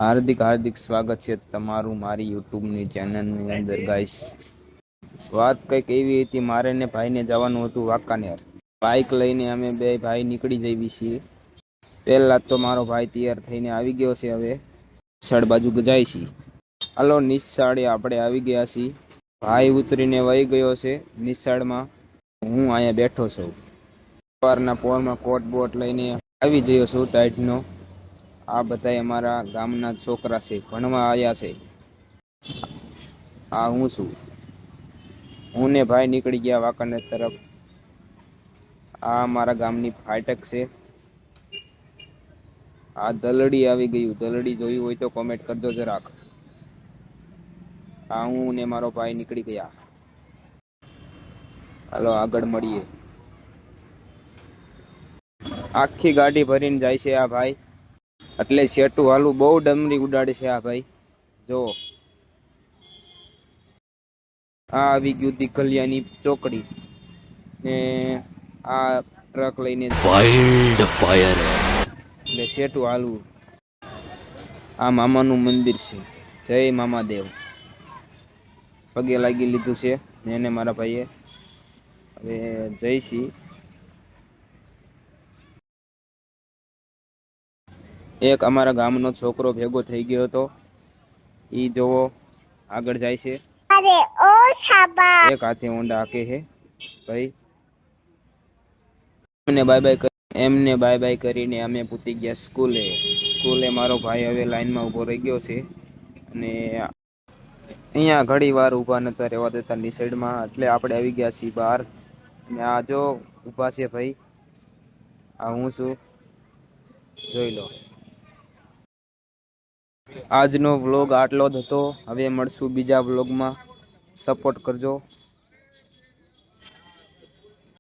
હાર્દિક હાર્દિક સ્વાગત છે તમારું મારી યુટ્યુબની ચેનલની અંદર ગાઈસ. વાત કંઈક એવી હતી, મારે ને ભાઈને જવાનું હતું વાંકાનેર. બાઇક લઈને અમે બે ભાઈ નીકળી જઈએ છીએ. પહેલા તો મારો ભાઈ તૈયાર થઈને આવી ગયો છે. હવે નિશાળ બાજુ જાય છે. હાલો નિશાળે આપણે આવી ગયા છીએ. ભાઈ ઉતરીને વહી ગયો છે નિશાળમાં. હું અહીંયા બેઠો છું. સવારના પોરમાં કોટ બોટ લઈને આવી ગયો છું ટાઈટનો. આ બધા અમારા ગામના છોકરા છે, ભણવા આવ્યા છે. હા હું છું. હું ને ભાઈ નીકળી ગયા વાંકાનેર તરફ. આ મારા ગામની ફાટક છે. આ દલડી આવી ગયું. દલડી જોયું હોય તો કોમેન્ટ કરજો જરાક. હા હું ને મારો ભાઈ નીકળી ગયા. હાલો આગળ મળીએ. આખી ગાડી ભરીને જાય છે આ ભાઈ. એટલે સેટું હાલું બહુ ડમરી ઉડાડે છે આ ભાઈ. જો આ આવી ગયું દીકલિયાની ચોકડી ને આ ટ્રક લઈને વાઇલ્ડ ફાયર એટલે સેટું હાલવું. આ મામાનું મંદિર છે. જય મામાદેવ. પગે લાગી લીધું છે એને મારા ભાઈએ. હવે જઈશી. એક અમારા ગામનો છોકરો ભેગો થઈ ગયો હતો. ઈ જોવો આગળ જાય છે. અરે ઓ શાબા. એક હાથે ઊંડા હાકે છે ભાઈ. એમને બાય બાય કરીને અમે પૂતી ગયા સ્કૂલે. મારો ભાઈ હવે લાઈનમાં ઊભો રહી ગયો છે. અને અહીંયા ઘણી વાર ઊભા નતા રહેવા દેતા ની સાઈડમાં, એટલે આપણે આવી ગયા છીએ બહાર. અને આ જો ઊભા છે ભાઈ. આ હું છું, જોઈ લો. આજનો વ્લોગ આટલો જ હતો. હવે મળશું બીજા વ્લોગમાં. સપોર્ટ કરજો.